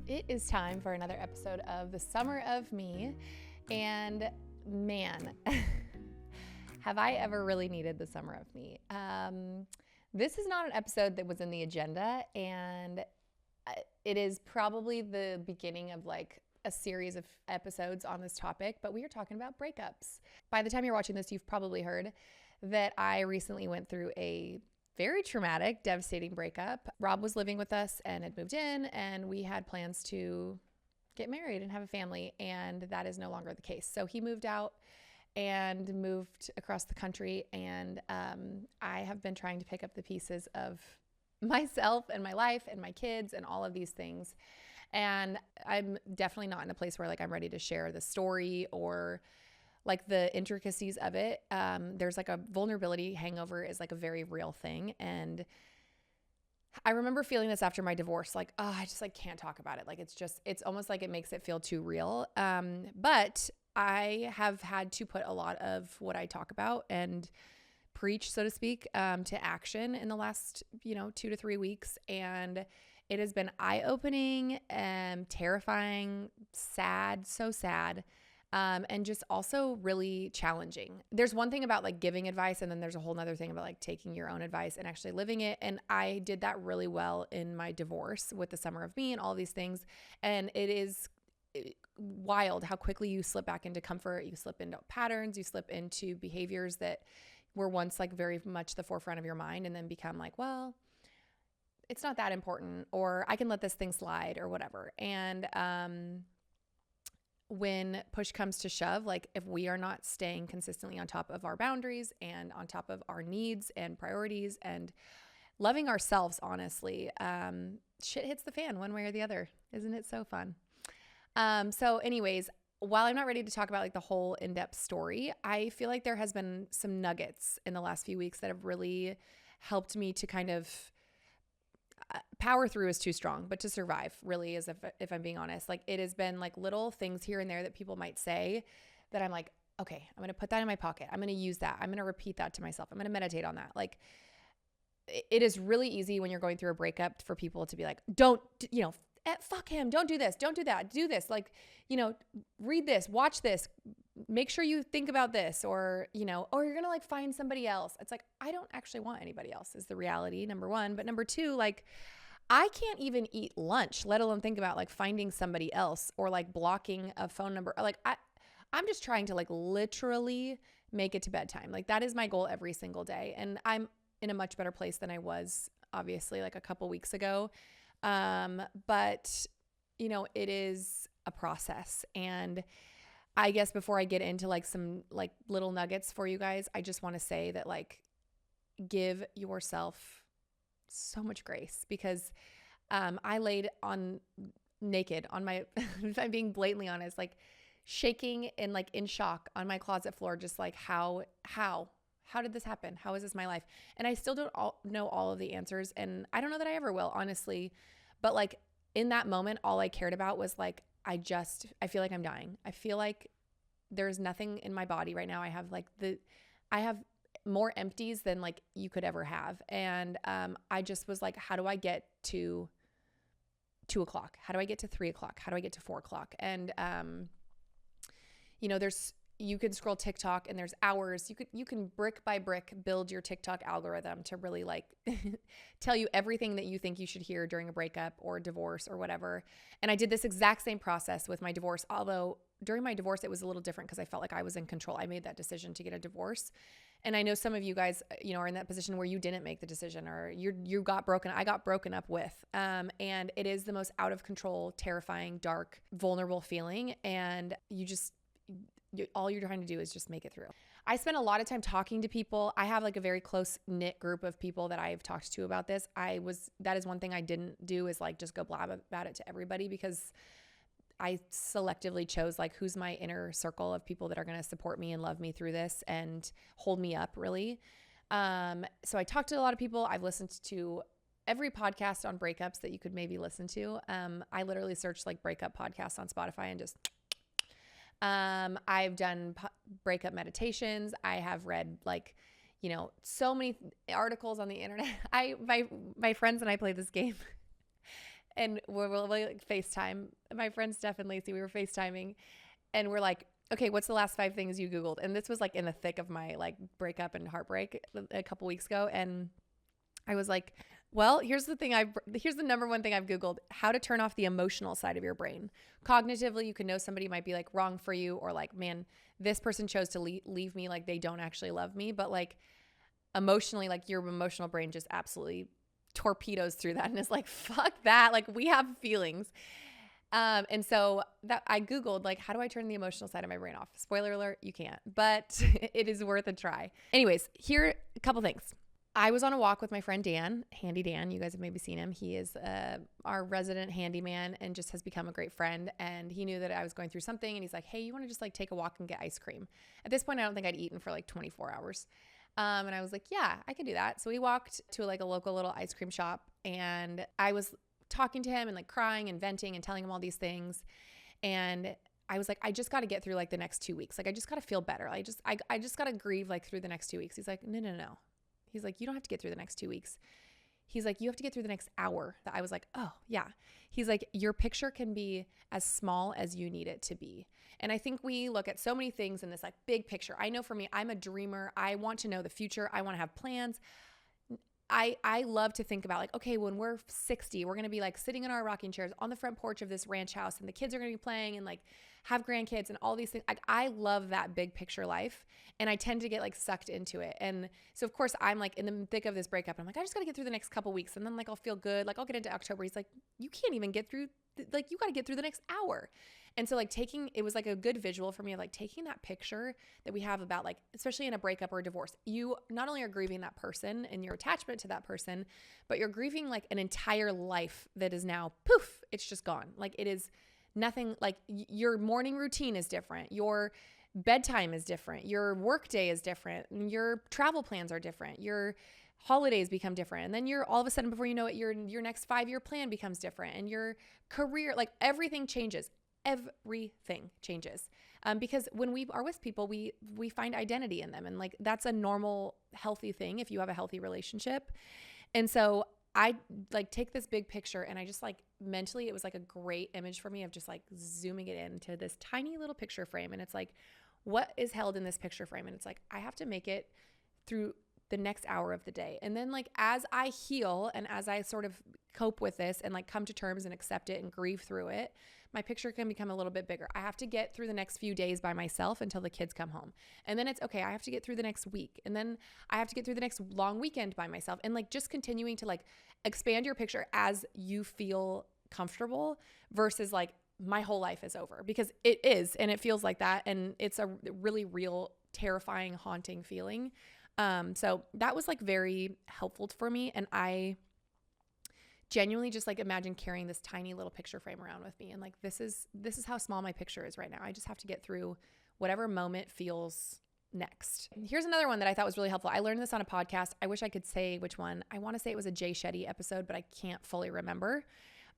It is time for another episode of The Summer of Me. And man, have I ever really needed the summer of me. This is not an episode that was in the agenda, and it is probably the beginning of like a series of episodes on this topic, but we are talking about breakups. By the time you're watching this, you've probably heard that I recently went through a very traumatic, devastating breakup. Rob was living with us and had moved in, and we had plans to get married and have a family, and that is no longer the case. So he moved out and moved across the country, and I have been trying to pick up the pieces of myself and my life and my kids and all of these things. And I'm definitely not in a place where like I'm ready to share the story or like the intricacies of it. There's like a vulnerability hangover is like a very real thing. And I remember feeling this after my divorce, like, oh, I just like can't talk about it. Like, it's almost like it makes it feel too real. But I have had to put a lot of what I talk about and preach, so to speak, to action in the last, 2 to 3 weeks. And it has been eye-opening and terrifying, sad, so sad. And just also really challenging. There's one thing about like giving advice, and then there's a whole nother thing about like taking your own advice and actually living it. And I did that really well in my divorce with The Summer of Me and all these things. And it is wild how quickly you slip back into comfort, you slip into patterns, you slip into behaviors that were once like very much the forefront of your mind and then become like, well, it's not that important, or I can let this thing slide or whatever. And, when push comes to shove, like if we are not staying consistently on top of our boundaries and on top of our needs and priorities and loving ourselves, honestly, shit hits the fan one way or the other. Isn't it so fun? So anyways, while I'm not ready to talk about like the whole in-depth story, I feel like there has been some nuggets in the last few weeks that have really helped me to kind of power through is too strong, but to survive really is, if I'm being honest. Like it has been like little things here and there that people might say that I'm like, okay, I'm going to put that in my pocket. I'm going to use that. I'm going to repeat that to myself. I'm going to meditate on that. Like it is really easy when you're going through a breakup for people to be like, don't, fuck him. Don't do this. Don't do that. Do this. Like, read this, watch this, make sure you think about this, or you're going to like find somebody else. It's like, I don't actually want anybody else is the reality, number one. But number two, like I can't even eat lunch, let alone think about like finding somebody else or like blocking a phone number. Like I'm just trying to like literally make it to bedtime. Like that is my goal every single day. And I'm in a much better place than I was obviously like a couple weeks ago. But it is a process. And I guess before I get into like some like little nuggets for you guys, I just want to say that like give yourself so much grace, because I laid on naked on my, if I'm being blatantly honest, like shaking and like in shock on my closet floor, just like how did this happen? How is this my life? And I still don't know all of the answers, and I don't know that I ever will, honestly. But like in that moment, all I cared about was like, I feel like I'm dying. I feel like there's nothing in my body right now. I have more empties than like you could ever have. And I just was like, how do I get to 2 o'clock? How do I get to 3 o'clock? How do I get to 4 o'clock? And, you can scroll TikTok and there's hours. You can brick by brick build your TikTok algorithm to really like tell you everything that you think you should hear during a breakup or divorce or whatever. And I did this exact same process with my divorce, although during my divorce it was a little different because I felt like I was in control. I made that decision to get a divorce. And I know some of you guys, are in that position where you didn't make the decision, or I got broken up with. And it is the most out of control, terrifying, dark, vulnerable feeling. And all you're trying to do is just make it through. I spent a lot of time talking to people. I have like a very close knit group of people that I've talked to about this. That is one thing I didn't do, is like just go blab about it to everybody, because I selectively chose like who's my inner circle of people that are going to support me and love me through this and hold me up, really. So I talked to a lot of people. I've listened to every podcast on breakups that you could maybe listen to. I literally searched like breakup podcasts on Spotify and just I've done breakup meditations. I have read like, so many articles on the internet. My friends and I play this game And we'll like FaceTime. My friend Steph and Lacey, we were FaceTiming, and we're like, okay, what's the last 5 things you Googled? And this was like in the thick of my like breakup and heartbreak a couple weeks ago. And I was like, well, here's the number one thing I've Googled: how to turn off the emotional side of your brain. Cognitively, you can know somebody might be like wrong for you, or like, man, this person chose to leave me, like they don't actually love me. But like emotionally, like your emotional brain just absolutely torpedoes through that and is like, fuck that. Like we have feelings. And so that I Googled, like, how do I turn the emotional side of my brain off? Spoiler alert, you can't, but it is worth a try. Anyways, here, a couple things. I was on a walk with my friend Dan, Handy Dan. You guys have maybe seen him. He is our resident handyman and just has become a great friend. And he knew that I was going through something. And he's like, hey, you want to just like take a walk and get ice cream? At this point, I don't think I'd eaten for like 24 hours. And I was like, yeah, I could do that. So we walked to like a local little ice cream shop, and I was talking to him and like crying and venting and telling him all these things. And I was like, I just got to get through like the next 2 weeks. Like, I just got to feel better. I just got to grieve like through the next 2 weeks. He's like, no. He's like, you don't have to get through the next 2 weeks. He's like, you have to get through the next hour. I was like, oh yeah. He's like, your picture can be as small as you need it to be. And I think we look at so many things in this like big picture. I know for me, I'm a dreamer. I want to know the future. I want to have plans. I love to think about like, okay, when we're 60, we're going to be like sitting in our rocking chairs on the front porch of this ranch house, and the kids are going to be playing and like have grandkids and all these things. Like, I love that big picture life, and I tend to get like sucked into it. And so of course I'm like in the thick of this breakup, and I'm like, I just got to get through the next couple weeks, and then like I'll feel good. Like I'll get into October. He's like, you can't even get through, like you got to get through the next hour. And so like it was like a good visual for me of like taking that picture that we have about like, especially in a breakup or a divorce, you not only are grieving that person and your attachment to that person, but you're grieving like an entire life that is now poof, it's just gone. Like it is nothing, like your morning routine is different. Your bedtime is different. Your work day is different. Your travel plans are different. Your holidays become different. And then you're all of a sudden, before you know it, your next 5-year plan becomes different, and your career, like everything changes. Everything changes. Because when we are with people, we find identity in them. And like, that's a normal, healthy thing if you have a healthy relationship. And so I like take this big picture, and I just like mentally, it was like a great image for me of just like zooming it into this tiny little picture frame. And it's like, what is held in this picture frame? And it's like, I have to make it through the next hour of the day. And then like, as I heal and as I sort of cope with this and like come to terms and accept it and grieve through it, my picture can become a little bit bigger. I have to get through the next few days by myself until the kids come home. And then it's okay, I have to get through the next week. And then I have to get through the next long weekend by myself. And like just continuing to like expand your picture as you feel comfortable versus like my whole life is over, because it is, and it feels like that. And it's a really real, terrifying, haunting feeling. So that was like very helpful for me. And I genuinely just like imagine carrying this tiny little picture frame around with me. And like, this is how small my picture is right now. I just have to get through whatever moment feels next. Here's another one that I thought was really helpful. I learned this on a podcast. I wish I could say which one. I want to say it was a Jay Shetty episode, but I can't fully remember.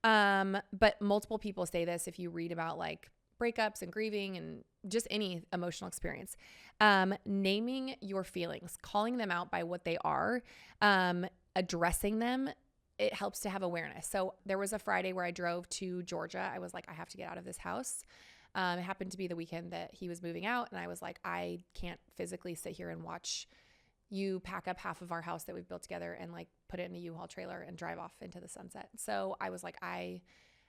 But multiple people say this if you read about like breakups and grieving and just any emotional experience. Naming your feelings, calling them out by what they are, addressing them, it helps to have awareness. So there was a Friday where I drove to Georgia. I was like, I have to get out of this house. It happened to be the weekend that he was moving out. And I was like, I can't physically sit here and watch you pack up half of our house that we've built together and like put it in a U-Haul trailer and drive off into the sunset. So I was like, I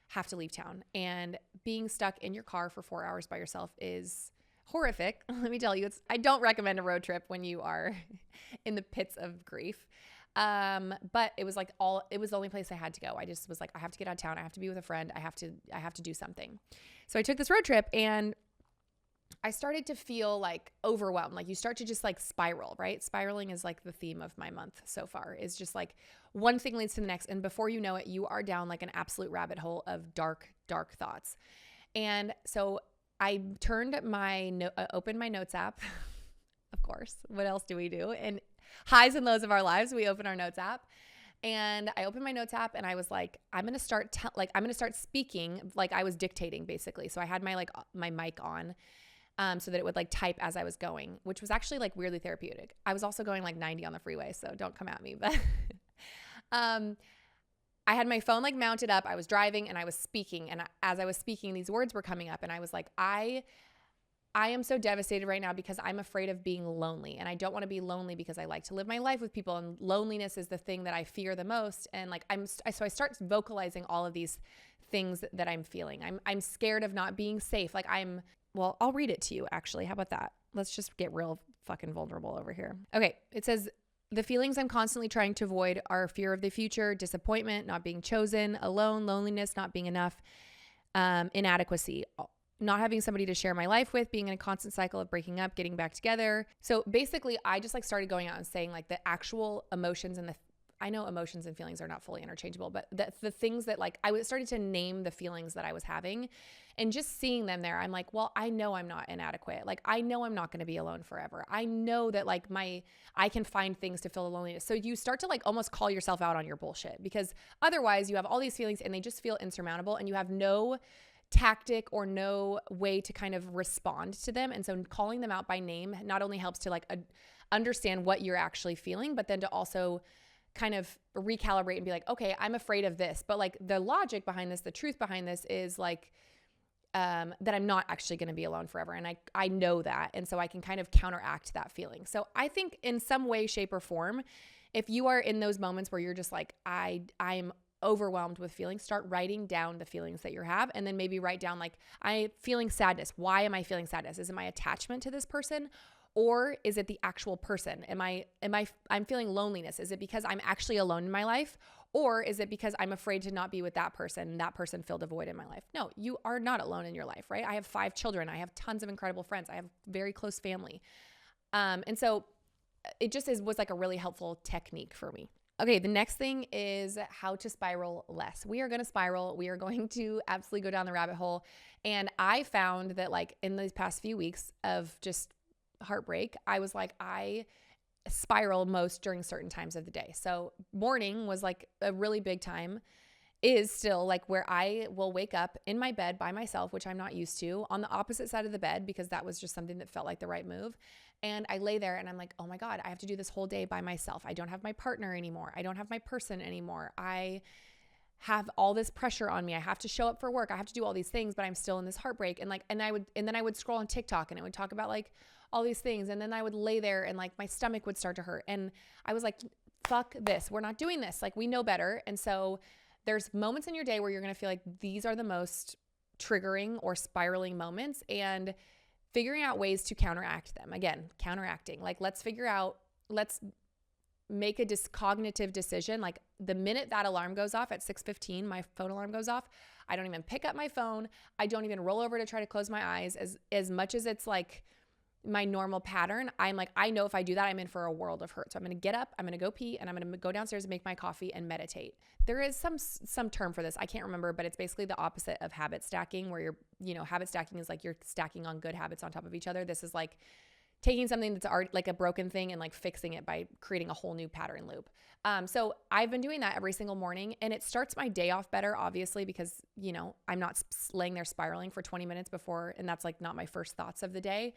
have to leave town. And being stuck in your car for 4 hours by yourself is horrific. Let me tell you, I don't recommend a road trip when you are in the pits of grief. But it was like it was the only place I had to go. I just was like, I have to get out of town. I have to be with a friend. I have to do something. So I took this road trip, and I started to feel like overwhelmed. Like you start to just like spiral, right? Spiraling is like the theme of my month so far, is just like one thing leads to the next. And before you know it, you are down like an absolute rabbit hole of dark, dark thoughts. And so I opened my notes app. Of course, what else do we do? And highs and lows of our lives, we open our notes app. And I opened my notes app, and I was like, I'm going to start speaking like I was dictating basically. So I had my mic on, so that it would like type as I was going, which was actually like weirdly therapeutic. I was also going like 90 on the freeway, so don't come at me. But I had my phone like mounted up. I was driving and I was speaking. And as I was speaking, these words were coming up. And I was like, I am so devastated right now because I'm afraid of being lonely. And I don't want to be lonely because I like to live my life with people. And loneliness is the thing that I fear the most. And like, so I start vocalizing all of these things that I'm feeling. I'm scared of not being safe. Like well, I'll read it to you actually. How about that? Let's just get real fucking vulnerable over here. Okay. It says, the feelings I'm constantly trying to avoid are fear of the future, disappointment, not being chosen, alone, loneliness, not being enough, inadequacy, not having somebody to share my life with, being in a constant cycle of breaking up, getting back together. So basically, I just like started going out and saying like the actual emotions and I know emotions and feelings are not fully interchangeable, but the things that like I started to name the feelings that I was having, and just seeing them there, I'm like, well, I know I'm not inadequate. Like, I know I'm not going to be alone forever. I know that like I can find things to fill the loneliness. So you start to like almost call yourself out on your bullshit, because otherwise you have all these feelings and they just feel insurmountable and you have no tactic or no way to kind of respond to them. And so calling them out by name not only helps to like understand what you're actually feeling, but then to also kind of recalibrate and be like, okay, I'm afraid of this. But like the logic behind this, the truth behind this is like, that I'm not actually going to be alone forever. And I know that. And so I can kind of counteract that feeling. So I think in some way, shape or form, if you are in those moments where you're just like, I'm overwhelmed with feelings, start writing down the feelings that you have. And then maybe write down like, I'm feeling sadness. Why am I feeling sadness? Is it my attachment to this person? Or is it the actual person? I'm feeling loneliness. Is it because I'm actually alone in my life? Or is it because I'm afraid to not be with that person and that person filled a void in my life? No, you are not alone in your life, right? I have 5 children. I have tons of incredible friends. I have very close family. And so it just was like a really helpful technique for me. Okay, the next thing is how to spiral less. We are going to spiral. We are going to absolutely go down the rabbit hole. And I found that like in these past few weeks of just heartbreak, I was like, I spiral most during certain times of the day. So morning was like a really big time, is still like where I will wake up in my bed by myself, which I'm not used to, on the opposite side of the bed, because that was just something that felt like the right move. And I lay there and I'm like, oh my God, I have to do this whole day by myself. I don't have my partner anymore. I don't have my person anymore. I have all this pressure on me. I have to show up for work. I have to do all these things, but I'm still in this heartbreak. And then I would scroll on TikTok and it would talk about like all these things. And then I would lay there and like my stomach would start to hurt. And I was like, fuck this. We're not doing this. Like we know better. And so there's moments in your day where you're going to feel like these are the most triggering or spiraling moments, and figuring out ways to counteract them. Again, counteracting. Like let's make a cognitive decision. Like the minute that alarm goes off at 6:15, my phone alarm goes off, I don't even pick up my phone. I don't even roll over to try to close my eyes. As much as it's like my normal pattern, I'm like, I know if I do that, I'm in for a world of hurt. So I'm going to get up, I'm going to go pee, and I'm going to go downstairs and make my coffee and meditate. There is some term for this. I can't remember, but it's basically the opposite of habit stacking, where habit stacking is like you're stacking on good habits on top of each other. This is like taking something that's already like a broken thing and like fixing it by creating a whole new pattern loop. So I've been doing that every single morning, and it starts my day off better, obviously, because, I'm not laying there spiraling for 20 minutes before, and that's like not my first thoughts of the day.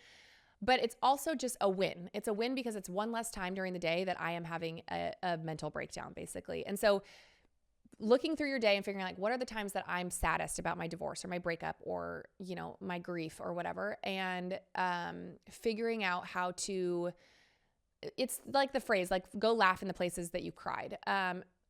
But it's also just a win. It's a win because it's one less time during the day that I am having a mental breakdown, basically. And so looking through your day and figuring like, what are the times that I'm saddest about my divorce or my breakup or, my grief or whatever, and figuring out how to, it's like the phrase, like go laugh in the places that you cried.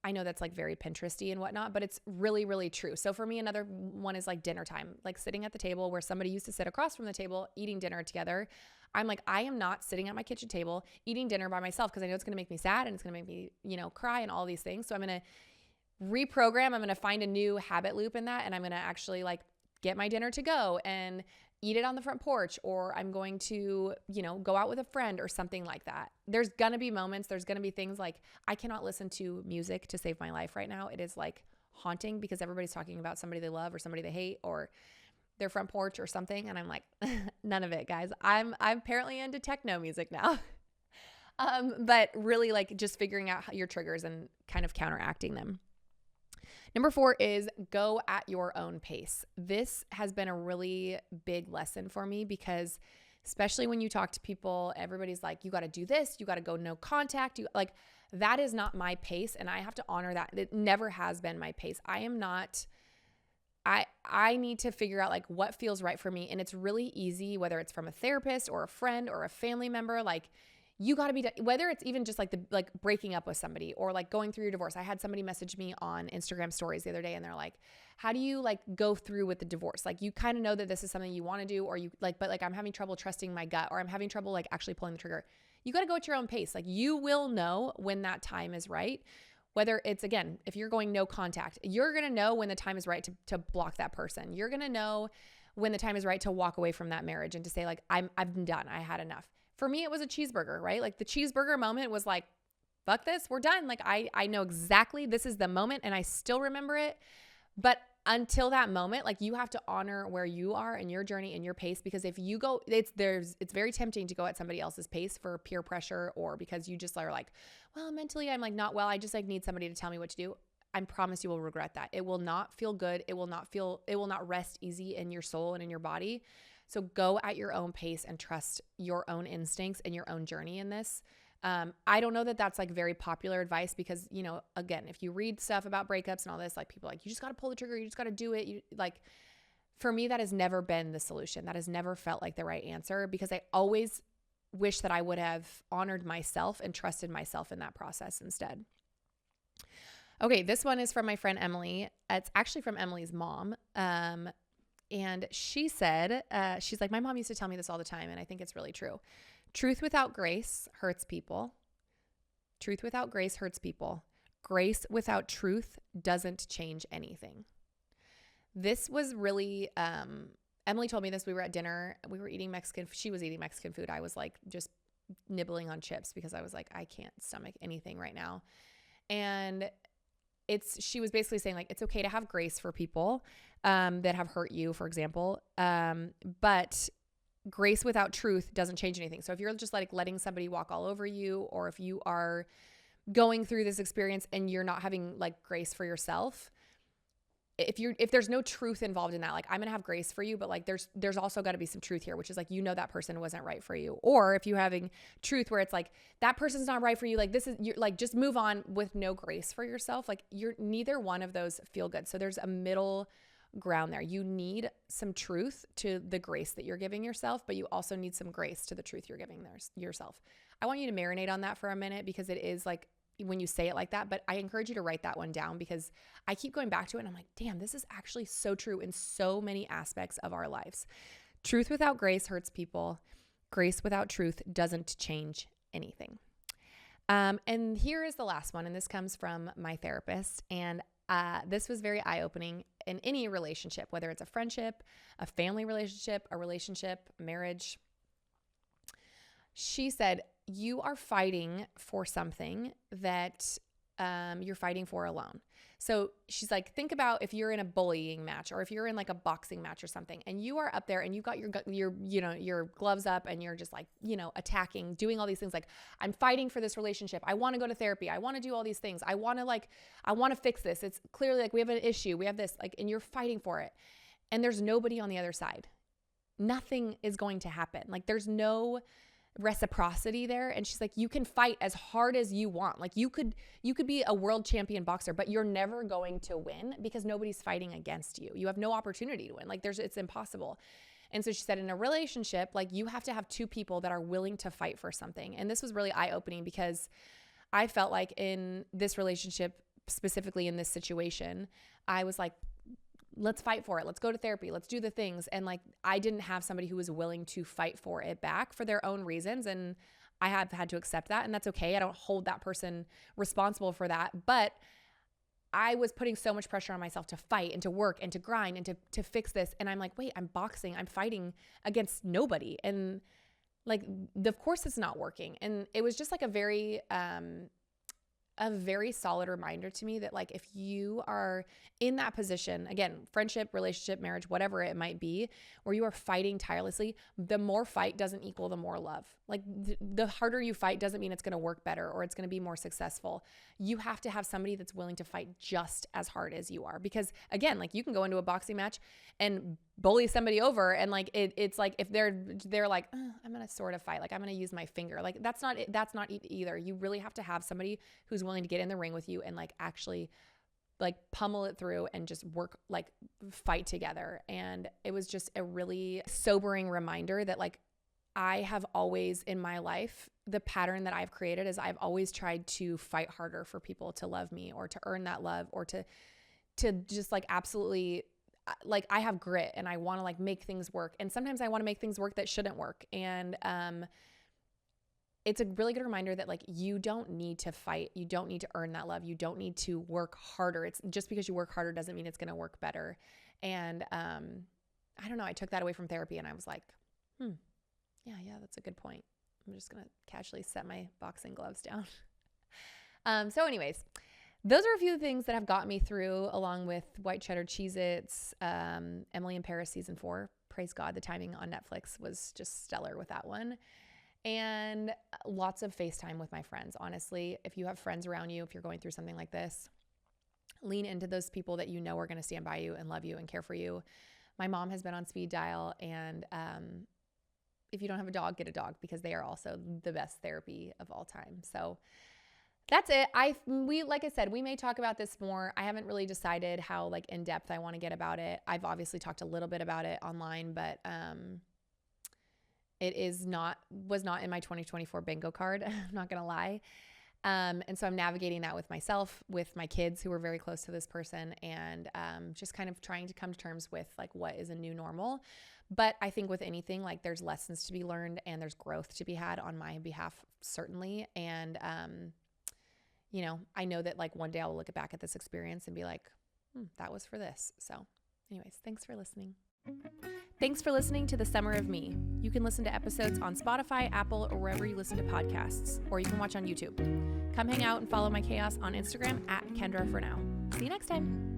I know that's like very Pinteresty and whatnot, but it's really, really true. So for me, another one is like dinner time, like sitting at the table where somebody used to sit across from the table, eating dinner together. I'm like, I am not sitting at my kitchen table eating dinner by myself, because I know it's going to make me sad and it's going to make me, cry and all these things. So I'm going to reprogram. I'm going to find a new habit loop in that. And I'm going to actually like get my dinner to go and eat it on the front porch, or I'm going to, go out with a friend or something like that. There's going to be moments, there's going to be things like I cannot listen to music to save my life right now. It is like haunting because everybody's talking about somebody they love or somebody they hate or their front porch or something. And I'm like, none of it, guys. I'm apparently into techno music now. But really like just figuring out your triggers and kind of counteracting them. Number 4 is go at your own pace. This has been a really big lesson for me, because especially when you talk to people, everybody's like, you got to do this, you got to go no contact. that is not my pace, and I have to honor that. It never has been my pace. I need to figure out like what feels right for me. And it's really easy, whether it's from a therapist or a friend or a family member, like you got to be, whether it's even just like breaking up with somebody or like going through your divorce. I had somebody message me on Instagram stories the other day and they're like, how do you like go through with the divorce? Like you kind of know that this is something you want to do, or you like, but like I'm having trouble trusting my gut, or I'm having trouble like actually pulling the trigger. You got to go at your own pace. Like you will know when that time is right. Whether it's, again, if you're going no contact, you're going to know when the time is right to block that person. You're going to know when the time is right to walk away from that marriage and to say like, I'm done. I had enough. For me, it was a cheeseburger, right? Like the cheeseburger moment was like, fuck this, we're done. Like I know exactly this is the moment and I still remember it. But until that moment, like you have to honor where you are in your journey and your pace, because if you go, it's very tempting to go at somebody else's pace for peer pressure, or because you just are like, well, mentally I'm like not well. I just like need somebody to tell me what to do. I promise you will regret that. It will not feel good. It will not rest easy in your soul and in your body. So go at your own pace and trust your own instincts and your own journey in this. I don't know that that's like very popular advice because, you know, again, if you read stuff about breakups and all this, like people are like, you just got to pull the trigger. You just got to do it. You like, for me, that has never been the solution. That has never felt like the right answer, because I always wish that I would have honored myself and trusted myself in that process instead. Okay. This one is from my friend Emily. It's actually from Emily's mom. And she said, she's like, my mom used to tell me this all the time, and I think it's really true. Truth without grace hurts people. Truth without grace hurts people. Grace without truth doesn't change anything. This was really, Emily told me this. We were at dinner. We were eating Mexican. She was eating Mexican food. I was like just nibbling on chips because I was like, I can't stomach anything right now. And she was basically saying like, it's okay to have grace for people that have hurt you, for example. But grace without truth doesn't change anything. So if you're just like letting somebody walk all over you, or if you are going through this experience and you're not having like grace for yourself, if there's no truth involved in that, like I'm going to have grace for you, but like there's also got to be some truth here, which is like, you know, that person wasn't right for you. Or if you're having truth where it's like, that person's not right for you, like you're like, just move on with no grace for yourself. Like you're neither one of those feel good. So there's a middle ground there. You need some truth to the grace that you're giving yourself, but you also need some grace to the truth you're giving yourself. I want you to marinate on that for a minute, because it is like, when you say it like that, but I encourage you to write that one down, because I keep going back to it and I'm like, damn, this is actually so true in so many aspects of our lives. Truth without grace hurts people. Grace without truth doesn't change anything. And here is the last one. And this comes from my therapist. And this was very eye-opening in any relationship, whether it's a friendship, a family relationship, a marriage. She said, you are fighting for something that you're fighting for alone. So she's like, think about if you're in a bullying match, or if you're in like a boxing match or something, and you are up there and you've got your gloves up and you're just like, attacking, doing all these things. Like, I'm fighting for this relationship. I want to go to therapy. I want to do all these things. I want to fix this. It's clearly like we have an issue. We have this, like, and you're fighting for it. And there's nobody on the other side. Nothing is going to happen. Like, there's no reciprocity there. And she's like, you can fight as hard as you want. Like you could be a world champion boxer, but you're never going to win because nobody's fighting against you. You have no opportunity to win. Like it's impossible. And so she said, in a relationship, like you have to have two people that are willing to fight for something. And this was really eye-opening, because I felt like in this relationship, specifically in this situation, I was like, let's fight for it. Let's go to therapy. Let's do the things. And like, I didn't have somebody who was willing to fight for it back for their own reasons. And I have had to accept that. And that's okay. I don't hold that person responsible for that. But I was putting so much pressure on myself to fight and to work and to grind and to fix this. And I'm like, wait, I'm boxing. I'm fighting against nobody. And like, of course it's not working. And it was just like a very solid reminder to me that like, if you are in that position, again, friendship, relationship, marriage, whatever it might be, where you are fighting tirelessly, the more fight doesn't equal the more love. Like the harder you fight doesn't mean it's going to work better or it's going to be more successful. You have to have somebody that's willing to fight just as hard as you are. Because again, like you can go into a boxing match and bully somebody over, and like it's like if they're like, I'm gonna sort of fight, like I'm gonna use my finger, like that's not either. You really have to have somebody who's willing to get in the ring with you and like actually like pummel it through and just work, like fight together. And it was just a really sobering reminder that like I have always in my life, the pattern that I've created is I've always tried to fight harder for people to love me or to earn that love or to just like absolutely, like I have grit and I want to like make things work. And sometimes I want to make things work that shouldn't work. And it's a really good reminder that like you don't need to fight. You don't need to earn that love. You don't need to work harder. It's just because you work harder doesn't mean it's going to work better. And I don't know. I took that away from therapy and I was like, yeah, that's a good point. I'm just going to casually set my boxing gloves down. So anyways, those are a few things that have got me through, along with White Cheddar Cheez-Its, Emily in Paris season 4. Praise God, the timing on Netflix was just stellar with that one. And lots of FaceTime with my friends. Honestly, if you have friends around you, if you're going through something like this, lean into those people that you know are going to stand by you and love you and care for you. My mom has been on speed dial, and if you don't have a dog, get a dog, because they are also the best therapy of all time. So that's it. Like I said, we may talk about this more. I haven't really decided how like in depth I want to get about it. I've obviously talked a little bit about it online, but it was not in my 2024 bingo card. I'm not going to lie. And so I'm navigating that with myself, with my kids who are very close to this person, and just kind of trying to come to terms with like what is a new normal. But I think with anything, like there's lessons to be learned and there's growth to be had on my behalf, certainly. And, I know that like one day I'll look back at this experience and be like, that was for this. So anyways, thanks for listening. Thanks for listening to The Summer of Me. You can listen to episodes on Spotify, Apple, or wherever you listen to podcasts, or you can watch on YouTube. Come hang out and follow my chaos on Instagram @KendraForNow. See you next time.